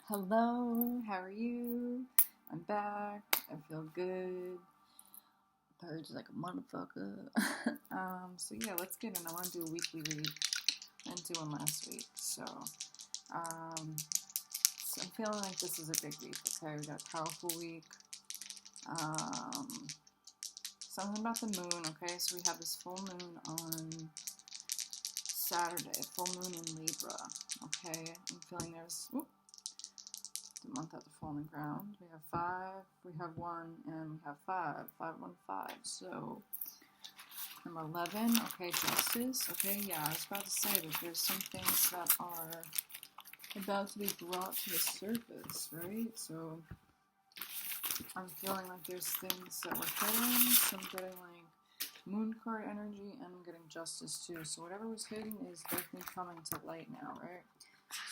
Hello, how are you? I'm back. I feel good. Purge like a motherfucker. So yeah, let's get in. I want to do a weekly read. I didn't do one last week, um, so I'm feeling like this is a big week. Okay, we got a powerful week. Um, Something about the moon. Okay, so we have this full moon on Saturday. Full moon in Libra. Okay, I'm feeling there's the month at the falling ground. We have 5, we have 1, and we have 5. 515. So number 11. Okay, justice. Okay, yeah, I was about to say that there's some things that are about to be brought to the surface, right? So I'm feeling like there's things that we're hitting. So I'm getting like moon card energy, and I'm getting justice too. So whatever was hidden is definitely coming to light now, right?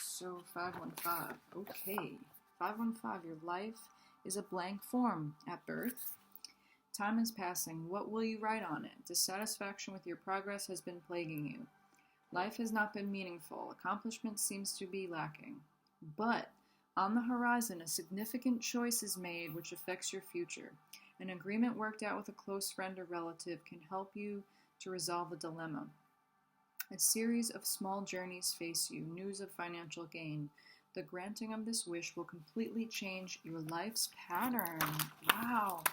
So 515. Okay. 515, your life is a blank form at birth. Time is passing. What will you write on it? Dissatisfaction with your progress has been plaguing you. Life has not been meaningful. Accomplishment seems to be lacking. But on the horizon, a significant choice is made which affects your future. An agreement worked out with a close friend or relative can help you to resolve a dilemma. A series of small journeys face you. News of financial gain. The granting of this wish will completely change your life's pattern. Wow.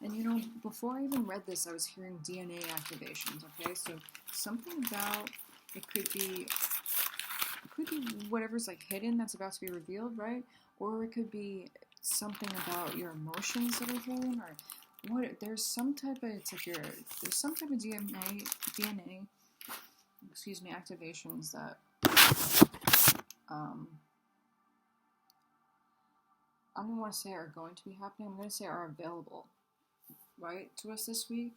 And before I even read this, I was hearing DNA activations, okay? So something about it could be whatever's like hidden that's about to be revealed, right? Or it could be something about your emotions that are hidden, or what there's some type of there's some type of DNA activations that um, I don't want to say are going to be happening. I'm going to say are available, right, to us this week.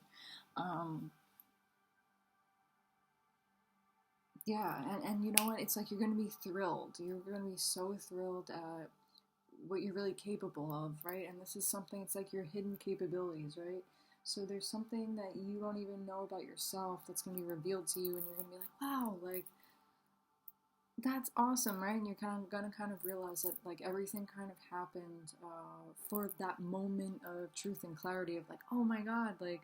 Um, yeah, and you know what? It's like you're going to be thrilled. You're going to be so thrilled at what you're really capable of, right? And this is something, it's like your hidden capabilities, right? So there's something that you don't even know about yourself that's going to be revealed to you, and you're going to be like, wow, like, that's awesome, right? And you're gonna realize that like everything kind of happened for that moment of truth and clarity of like, oh my god, like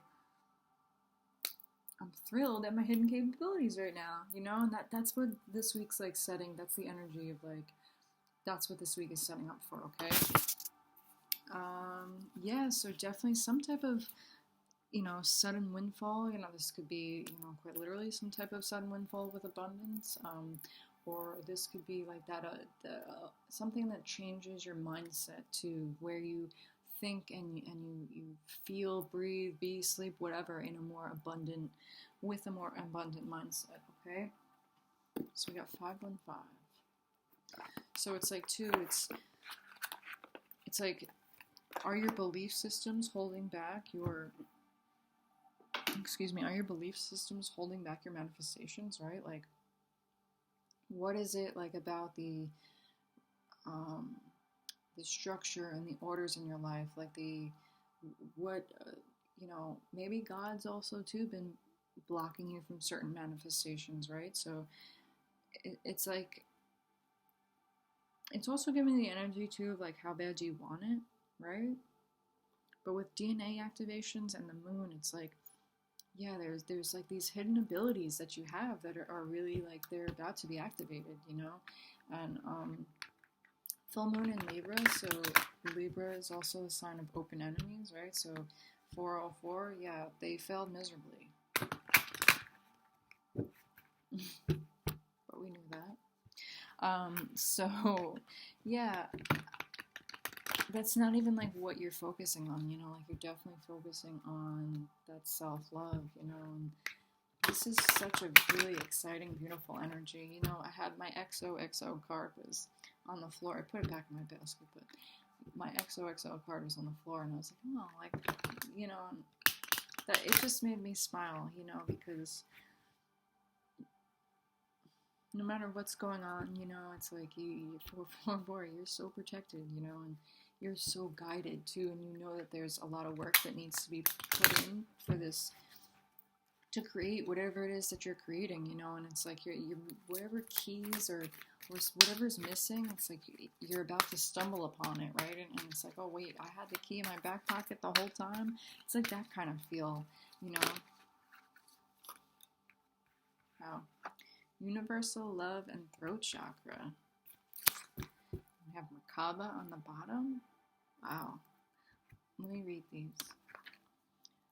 I'm thrilled at my hidden capabilities right now, and that's what this week's like setting. That's the energy of like that's what this week is setting up for. Okay, yeah, so definitely some type of sudden windfall. This could be, quite literally some type of sudden windfall with abundance. Or this could be like that, something that changes your mindset to where you think and you feel, breathe, be, sleep, whatever, with a more abundant mindset. Okay, so we got 515. So it's like it's like, are your belief systems holding back your are your belief systems holding back your manifestations, right? Like, what is it like about um, the structure and the orders in your life? Like what, maybe God's also too been blocking you from certain manifestations, right? So it's like, it's also giving the energy too of like how bad do you want it, right? But with DNA activations and the moon, it's like, yeah, there's like these hidden abilities that you have that are really like they're about to be activated, and full moon in Libra, so Libra is also a sign of open enemies, right? So 404, yeah, they failed miserably, but we knew that. So yeah, that's not even like what you're focusing on, like you're definitely focusing on that self-love, and this is such a really exciting, beautiful energy. I had my XOXO card was on the floor. I put it back in my basket, but my XOXO card was on the floor, and I was like, oh, like, that it just made me smile, because no matter what's going on, it's like you're so protected, and you're so guided too, and you know that there's a lot of work that needs to be put in for this to create whatever it is that you're creating, you know, and it's like you're whatever keys or whatever's missing, it's like you're about to stumble upon it, right? And it's like, oh wait, I had the key in my back pocket the whole time. It's like that kind of feel, you know. Wow. Universal love and throat chakra. We have Merkaba on the bottom. Wow. Let me read these.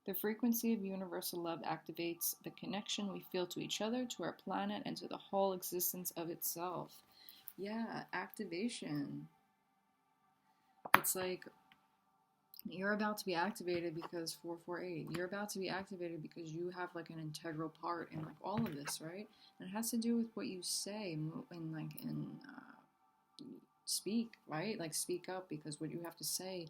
The frequency of universal love activates the connection we feel to each other, to our planet, and to the whole existence of itself. Yeah, activation. It's like you're about to be activated because 448. You're about to be activated because you have like an integral part in like all of this, right? And it has to do with what you say and speak, right? Like speak up, because what you have to say,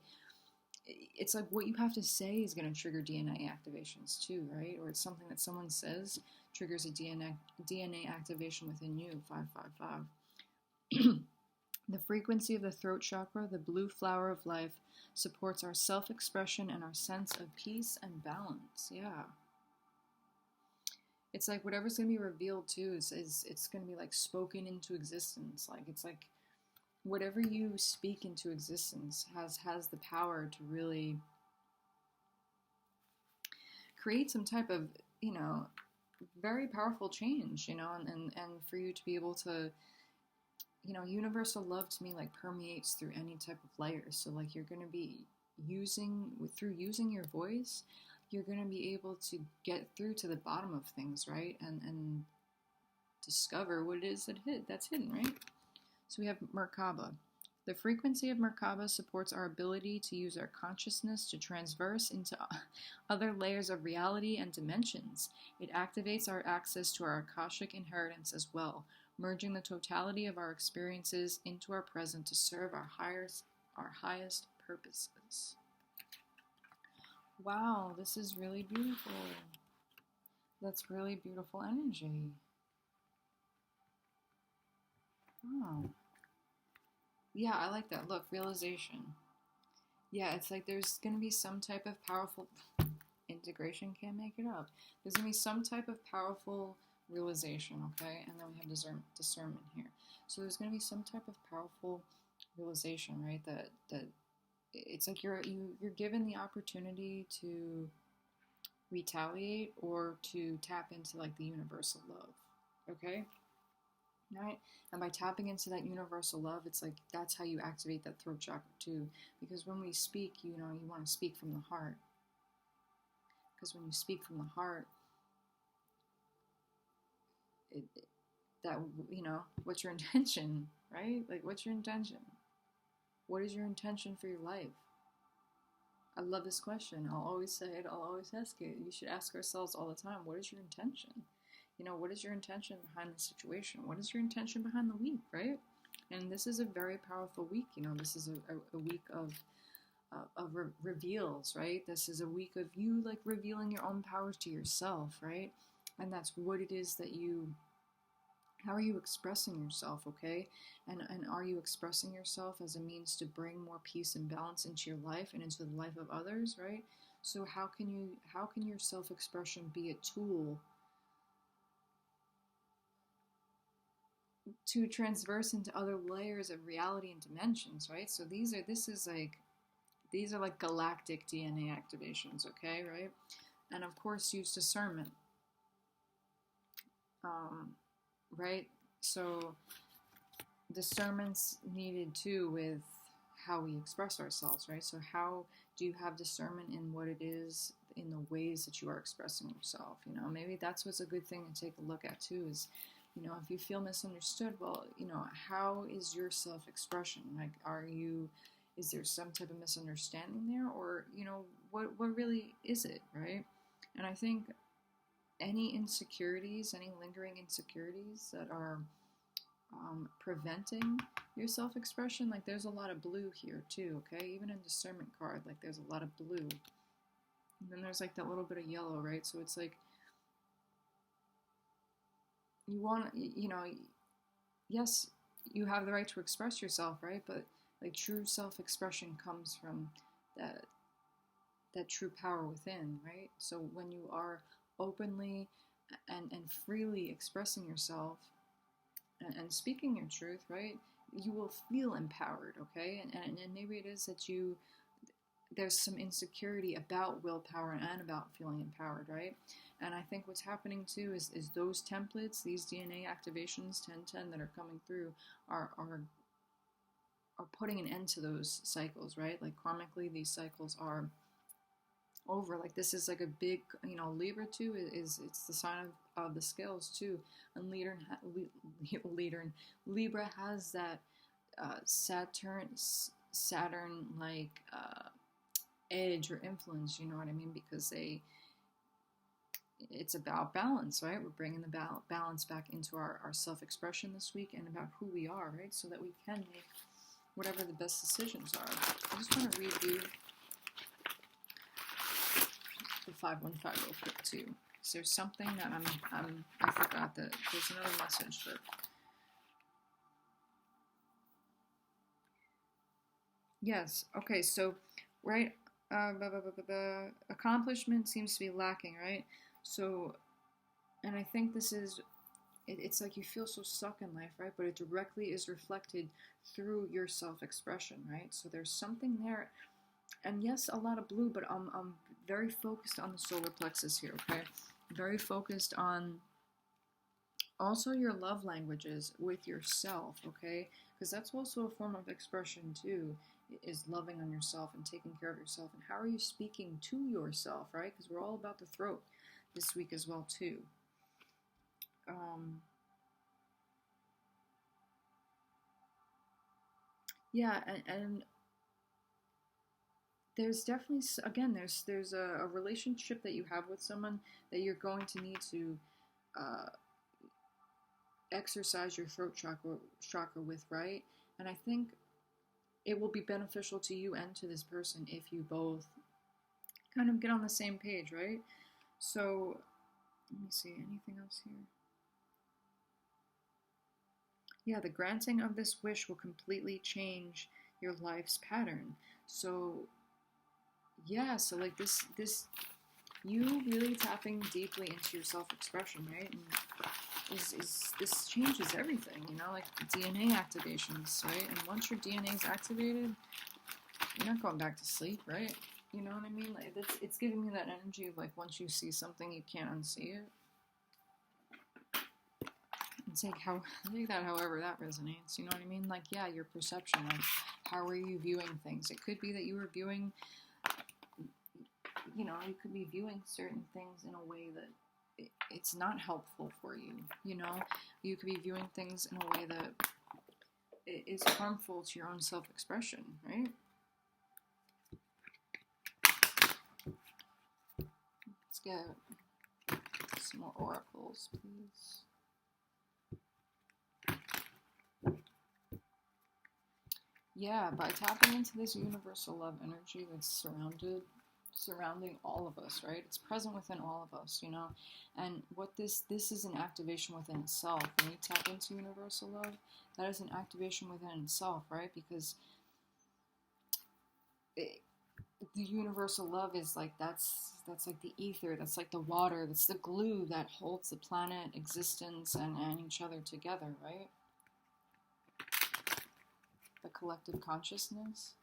it's like what you have to say is going to trigger DNA activations too, right? Or it's something that someone says triggers a DNA activation within you. 555. The frequency of the throat chakra, the blue flower of life, supports our self-expression and our sense of peace and balance. Yeah. It's like whatever's going to be revealed too is it's going to be like spoken into existence. Like it's like whatever you speak into existence has the power to really create some type of, you know, very powerful change, you know, and for you to be able to, you know, universal love to me like permeates through any type of layers. So like you're going to be through using your voice, you're going to be able to get through to the bottom of things, right? And discover what it is that's hidden, right? So we have Merkaba. The frequency of Merkaba supports our ability to use our consciousness to transverse into other layers of reality and dimensions. It activates our access to our Akashic inheritance as well, merging the totality of our experiences into our present to serve our highest purposes. Wow, this is really beautiful. That's really beautiful energy. Oh. Yeah, I like that. Look, realization. Yeah, it's like there's going to be some type of powerful integration, can't make it up. There's going to be some type of powerful realization, okay? And then we have discernment here. So there's going to be some type of powerful realization, right? That it's like you're given the opportunity to retaliate or to tap into like the universal love, okay? Right? And by tapping into that universal love, it's like that's how you activate that throat chakra too. Because when we speak, you know, you want to speak from the heart. Because when you speak from the heart, you know, what's your intention, right? Like, what's your intention? What is your intention for your life? I love this question. I'll always say it. I'll always ask it. You should ask ourselves all the time, what is your intention? You know, what is your intention behind the situation? What is your intention behind the week, right? And this is a very powerful week. You know, this is a week of reveals, right? This is a week of you like revealing your own powers to yourself, right? And that's what it is that how are you expressing yourself, okay? And are you expressing yourself as a means to bring more peace and balance into your life and into the life of others, right? So how can your self-expression be a tool to transverse into other layers of reality and dimensions, right? So these are like galactic DNA activations, okay, right? And of course, use discernment, right? So discernment's needed too with how we express ourselves, right? So how do you have discernment in what it is, in the ways that you are expressing yourself? You know, maybe that's what's a good thing to take a look at too is, you know, if you feel misunderstood, well, you know, how is your self-expression? Like, is there some type of misunderstanding there? Or, you know, what really is it, right? And I think any lingering insecurities that are preventing your self-expression, like there's a lot of blue here too, okay? Even in discernment card, like there's a lot of blue. And then there's like that little bit of yellow, right? So it's like, you want, you know, yes, you have the right to express yourself, right? But like true self-expression comes from that true power within, right? So when you are openly and freely expressing yourself and speaking your truth, right, you will feel empowered, okay? And maybe it is that there's some insecurity about willpower and about feeling empowered, right? And I think what's happening too is those templates, these DNA activations, 1010 that are coming through, are putting an end to those cycles, right? Like karmically, these cycles are over. Like this is like a big, Libra too it's the sign of the scales too, and Libra has that Saturn like edge or influence, you know what I mean? Because it's about balance, right? We're bringing the balance back into our self-expression this week and about who we are, right? So that we can make whatever the best decisions are. I just want to read you the 515 real quick too. Is there something that I forgot that there's another message that. Yes. Okay. So, right. Accomplishment seems to be lacking, right? So, and I think this is. It's like you feel so stuck in life, right? But it directly is reflected through your self-expression, right? So there's something there. And yes, a lot of blue, but I'm very focused on the solar plexus here, okay? Very focused on also your love languages with yourself, okay? Because that's also a form of expression too, is loving on yourself and taking care of yourself. And how are you speaking to yourself, right? Because we're all about the throat this week as well too. Yeah, and there's definitely, again, there's a relationship that you have with someone that you're going to need to exercise your throat chakra with, right? And I think it will be beneficial to you and to this person if you both kind of get on the same page, right? So let me see, anything else here? Yeah, the granting of this wish will completely change your life's pattern. So yeah, so like this you really tapping deeply into your self-expression, right? And this changes everything, like DNA activations, right? And once your DNA is activated, you're not going back to sleep, right? You know what I mean? Like it's giving me that energy of like once you see something, you can't unsee it. Take that however that resonates, you know what I mean? Like, yeah, your perception, like how are you viewing things? It could be that you were viewing, you could be viewing certain things in a way that it's not helpful for you, You could be viewing things in a way that is harmful to your own self-expression, right? Let's get some more oracles, please. Yeah, by tapping into this universal love energy that's surrounding all of us, right? It's present within all of us, And what this is an activation within itself. When you tap into universal love, that is an activation within itself, right? Because the universal love is like that's like the ether, that's like the water, that's the glue that holds the planet existence and each other together, right? The collective consciousness.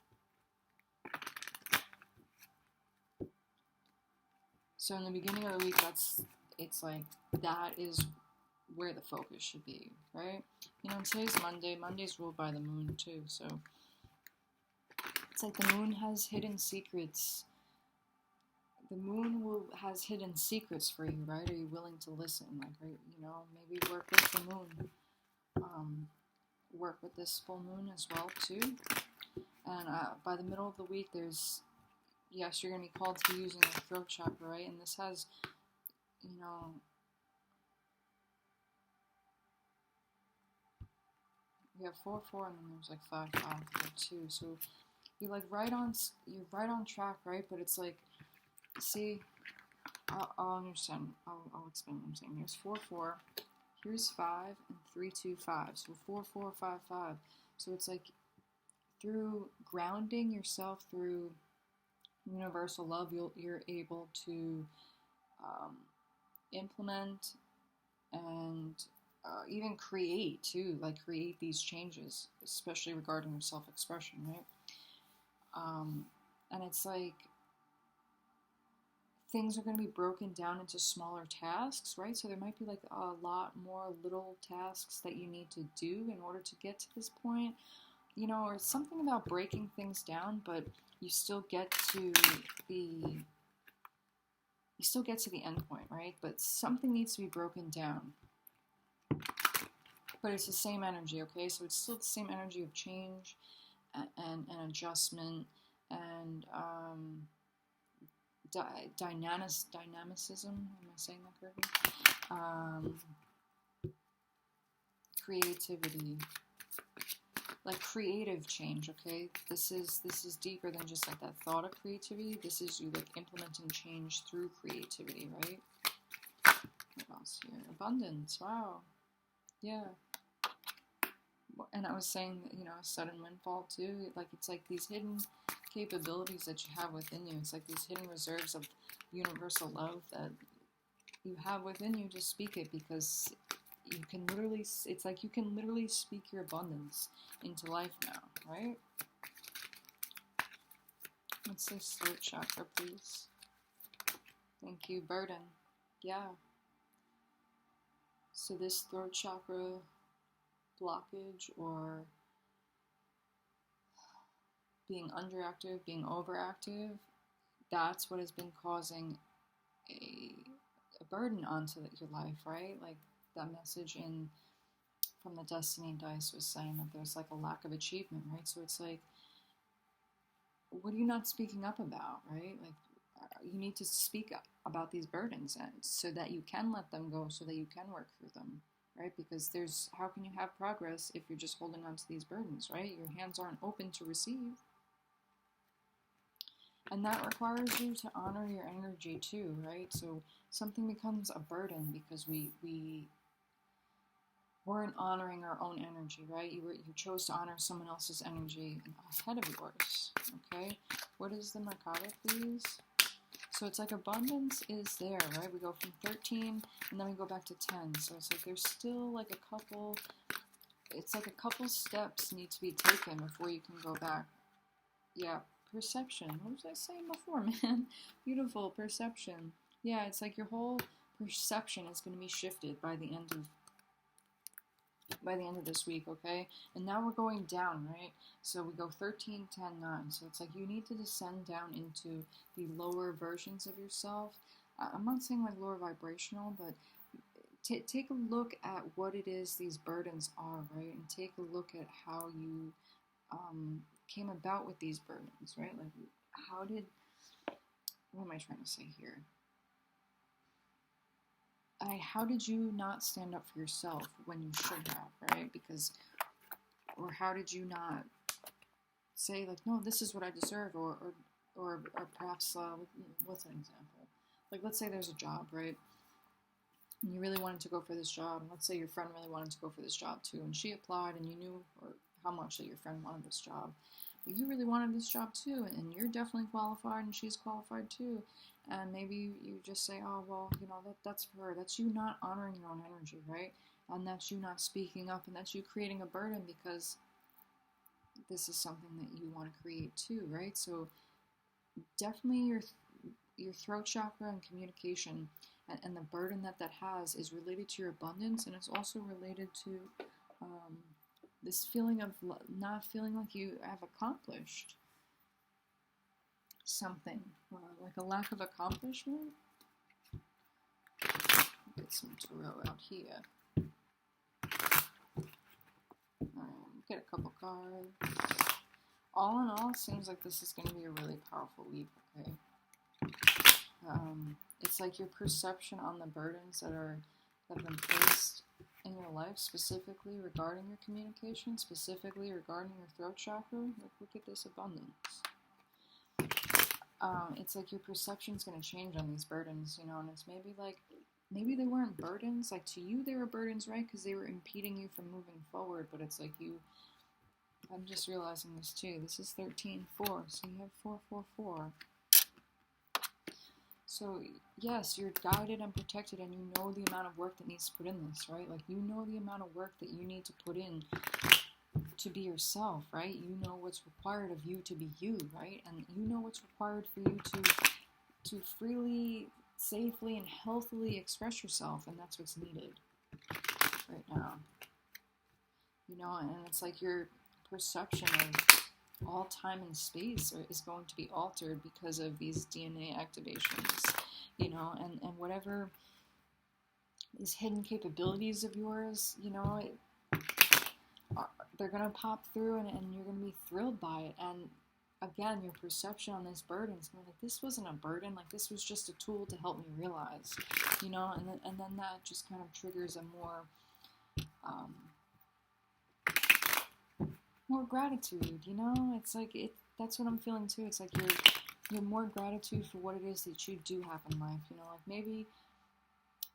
So in the beginning of the week, it's like that is where the focus should be, right? Today's Monday. Monday's ruled by the moon too, so it's like the moon has hidden secrets. The moon has hidden secrets for you, right? Are you willing to listen? Like, maybe work with the moon. Work with this full moon as well too. And by the middle of the week, yes, you're going to be called to be using the throat chakra, right? And this has, we have 4, 4, and then there's like 5, 5, 4, 2. So you're like right on track, right? But it's like, see, I'll understand. I'll explain what I'm saying. Here's 4, 4. Here's 5 and 3, 2, 5. So 4, 4, 5, 5. So it's like through grounding yourself through universal love, you're able to implement and even create too, like create these changes, especially regarding your self-expression, right? And it's like things are going to be broken down into smaller tasks, right? So there might be like a lot more little tasks that you need to do in order to get to this point, you know, or something about breaking things down, but you still get to the end point, right? But something needs to be broken down. But it's the same energy, okay? So it's still the same energy of change and adjustment and dynamicism. Am I saying that correctly? Creativity, like creative change. Okay, this is deeper than just like that thought of creativity. This is you like implementing change through creativity, right? What else here? Abundance. Wow. Yeah. And I was saying that, you know, sudden windfall too. Like it's like these hidden capabilities that you have within you. It's like these hidden reserves of universal love that you have within you. Just speak it, because you can literally, it's like you can literally speak your abundance into life now, right? What's this throat chakra, please? Thank you, burden. Yeah. So this throat chakra blockage, or being underactive, being overactive, that's what has been causing a burden onto your life, right? Like that message from the Destiny Dice was saying that there's like a lack of achievement, right? So it's like, what are you not speaking up about, right? Like you need to speak up about these burdens, and so that you can let them go, so that you can work through them, right? Because how can you have progress if you're just holding on to these burdens, right? Your hands aren't open to receive. And that requires you to honor your energy too, right? So something becomes a burden because we weren't honoring our own energy, right? You chose to honor someone else's energy ahead of yours, okay? What is the Merkaba, please? So it's like abundance is there, right? We go from 13 and then we go back to 10. So it's like there's still like a couple steps need to be taken before you can go back. Yeah, perception. What was I saying before, man? Beautiful, perception. Yeah, it's like your whole perception is going to be shifted by the end of this week, okay? And now we're going down, right? So we go 13, 10, 9. So it's like you need to descend down into the lower versions of yourself. I'm not saying like lower vibrational, but take a look at what it is these burdens are, right? And take a look at how you came about with these burdens, right? Like what am I trying to say here? How did you not stand up for yourself when you should have, right? Or how did you not say like, no, this is what I deserve, or perhaps, what's an example? Like, let's say there's a job, right? And you really wanted to go for this job, and let's say your friend really wanted to go for this job too, and she applied, and you knew how much that your friend wanted this job. But you really wanted this job too, and you're definitely qualified, and she's qualified too. And maybe you just say, oh, well, you know, that's for her. That's you not honoring your own energy, right? And that's you not speaking up, and that's you creating a burden because this is something that you want to create too, right? So definitely your throat chakra and communication and the burden that has is related to your abundance, and it's also related to this feeling of not feeling like you have accomplished something, like a lack of accomplishment. Get some tarot out here. Get a couple cards. All in all, it seems like this is going to be a really powerful week, okay? It's like your perception on the burdens that have been placed in your life, specifically regarding your communication, specifically regarding your throat chakra. Look at this abundance. It's like your perception is going to change on these burdens, you know, and it's maybe they weren't burdens, like to you they were burdens, right, because they were impeding you from moving forward, but it's like I'm just realizing this too, this is 13-4, so you have 4-4-4. So, yes, you're guided and protected, and you know the amount of work that needs to put in this, right? Like, you know the amount of work that you need to put in to be yourself, right? You know what's required of you to be you, right? And you know what's required for you to freely, safely, and healthily express yourself, and that's what's needed right now. You know, and it's like your perception of all time and space is going to be altered because of these DNA activations, you know, and whatever these hidden capabilities of yours, you know, they're going to pop through, and you're going to be thrilled by it. And again, your perception on this burden is going to be like, this wasn't a burden, like this was just a tool to help me realize, you know, and then that just kind of triggers a more gratitude, you know. It's like that's what I'm feeling too. It's like you're more gratitude for what it is that you do have in life, you know. Like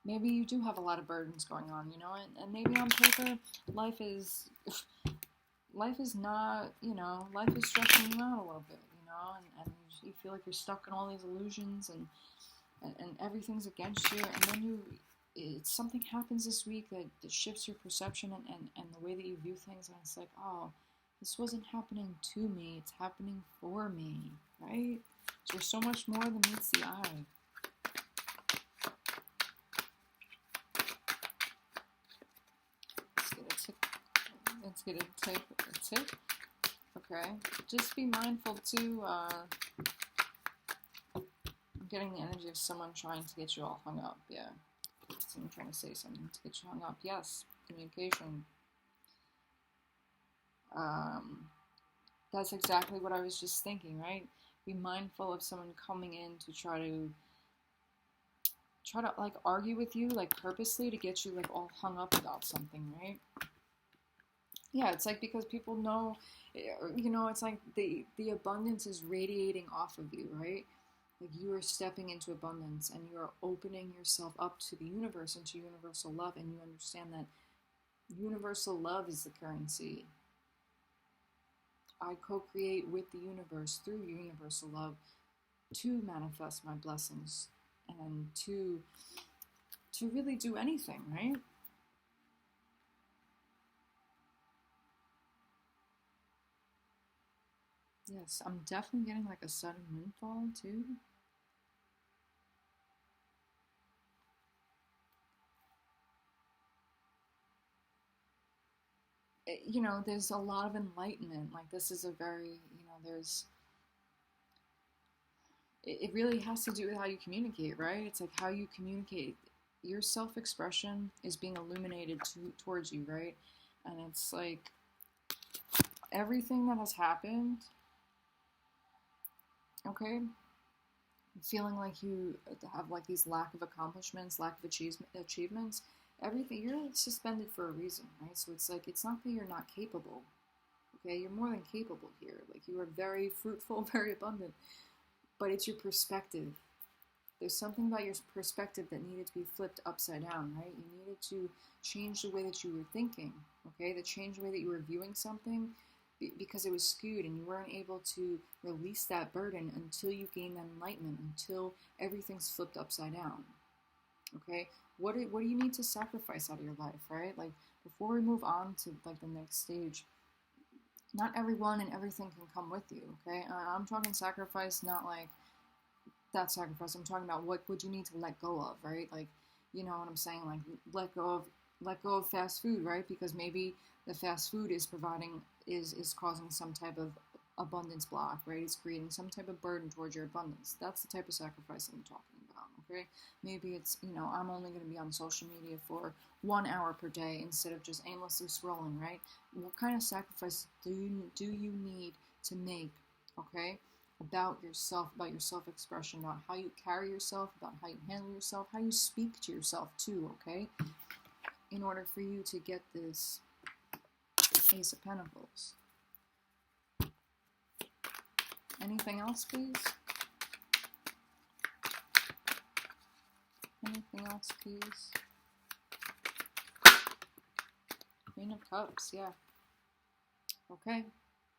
maybe you do have a lot of burdens going on, you know, and maybe on paper life is not, you know, life is stressing you out a little bit, you know, and you feel like you're stuck in all these illusions, and everything's against you, and then something happens this week that shifts your perception and the way that you view things, and it's like, oh, this wasn't happening to me, it's happening for me, right? So there's so much more than meets the eye. Let's get a tip. Okay, just be mindful too. I'm getting the energy of someone trying to get you all hung up. Yeah, someone trying to say something to get you hung up. Yes, communication. That's exactly what I was just thinking, right? Be mindful of someone coming in to try to like argue with you, like purposely to get you like all hung up about something, right? Yeah, it's like because people know, you know, it's like the abundance is radiating off of you, right? Like you are stepping into abundance, and you are opening yourself up to the universe and to universal love, and you understand that universal love is the currency. I co-create with the universe through universal love to manifest my blessings and to really do anything, right? Yes, I'm definitely getting like a sudden windfall too. You know, there's a lot of enlightenment. Like this is a very, you know, it really has to do with how you communicate, right? It's like how you communicate. Your self-expression is being illuminated towards you, right? And it's like everything that has happened, okay, feeling like you have like these lack of accomplishments, lack of achievements, everything, you're suspended for a reason, right? So it's like, it's not that you're not capable, okay? You're more than capable here. Like you are very fruitful, very abundant, but it's your perspective. There's something about your perspective that needed to be flipped upside down, right? You needed to change the way that you were thinking, okay? To change the way that you were viewing something because it was skewed, and you weren't able to release that burden until you gain that enlightenment, until everything's flipped upside down, okay? What do you need to sacrifice out of your life, right? Like before we move on to like the next stage, not everyone and everything can come with you, okay? I'm talking sacrifice, not like that sacrifice. I'm talking about what would you need to let go of, right? Like, you know what I'm saying? Like let go of fast food, right? Because maybe the fast food is causing some type of abundance block, right? It's creating some type of burden towards your abundance. That's the type of sacrifice I'm talking about, okay? Maybe it's, you know, I'm only going to be on social media for 1 hour per day instead of just aimlessly scrolling, right? What kind of sacrifice do you need to make, okay? About yourself, about your self-expression, about how you carry yourself, about how you handle yourself, how you speak to yourself too, okay? In order for you to get this Ace of Pentacles. Anything else, please? Anything else, please? Queen of Cups, yeah. Okay.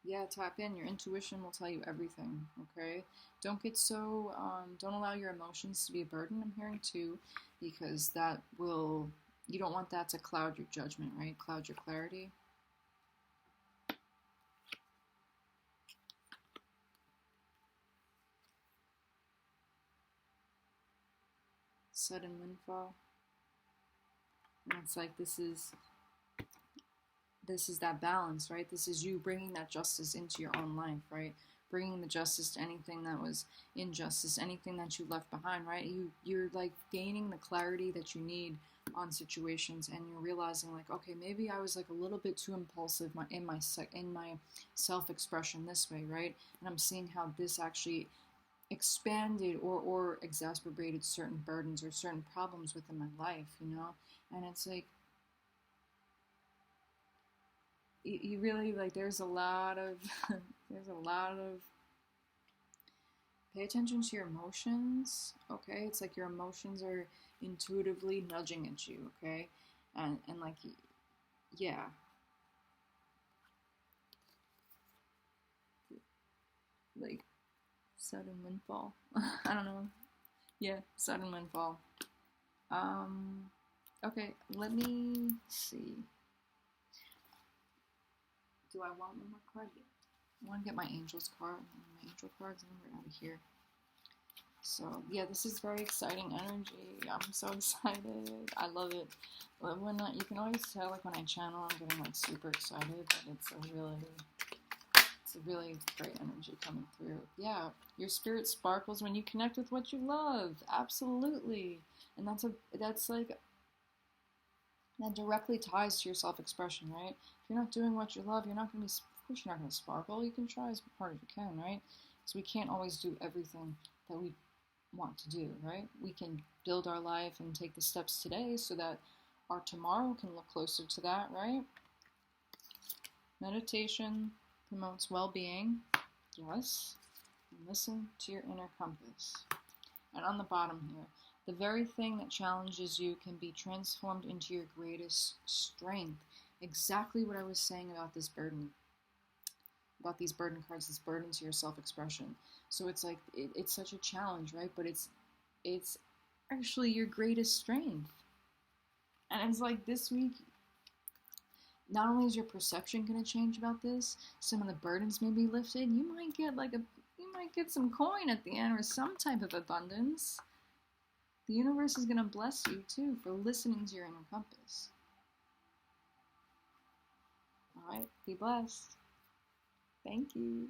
Yeah, tap in. Your intuition will tell you everything, okay? Don't get so, don't allow your emotions to be a burden, I'm hearing too, because that will, you don't want that to cloud your judgment, right? Cloud your clarity. Sudden windfall. And it's like this is that balance, right? This is you bringing that justice into your own life, right? Bringing the justice to anything that was injustice, anything that you left behind, right? You're like gaining the clarity that you need on situations, and you're realizing like, okay, maybe I was like a little bit too impulsive in my self-expression this way, right? And I'm seeing how this actually expanded or exacerbated certain burdens or certain problems within my life, you know? And it's like you really like there's a lot of there's a lot of pay attention to your emotions, okay? It's like your emotions are intuitively nudging at you, okay? And like yeah, like sudden windfall. I don't know. Yeah, sudden windfall. Um okay, let me see. Do I want one more card? I want to get my angel's card. My angel cards, and we're out of here. So yeah, this is very exciting energy. I'm so excited. I love it. When you can always tell like when I channel, I'm getting like super excited. But it's a really great energy coming through. Yeah, your spirit sparkles when you connect with what you love. Absolutely, and that's like that directly ties to your self-expression, right? If you're not doing what you love, you're not going to be. Of course, you're not going to sparkle. You can try as hard as you can, right? So we can't always do everything that we want to do, right? We can build our life and take the steps today so that our tomorrow can look closer to that, right? Meditation promotes well-being, yes, and listen to your inner compass. And on the bottom here, the very thing that challenges you can be transformed into your greatest strength. Exactly what I was saying about this burden, about these burden cards, this burden to your self-expression. So it's like it's such a challenge, right? But it's actually your greatest strength. And it's like this week, not only is your perception going to change about this, some of the burdens may be lifted. You might get some coin at the end or some type of abundance. The universe is going to bless you too for listening to your inner compass. All right, be blessed. Thank you.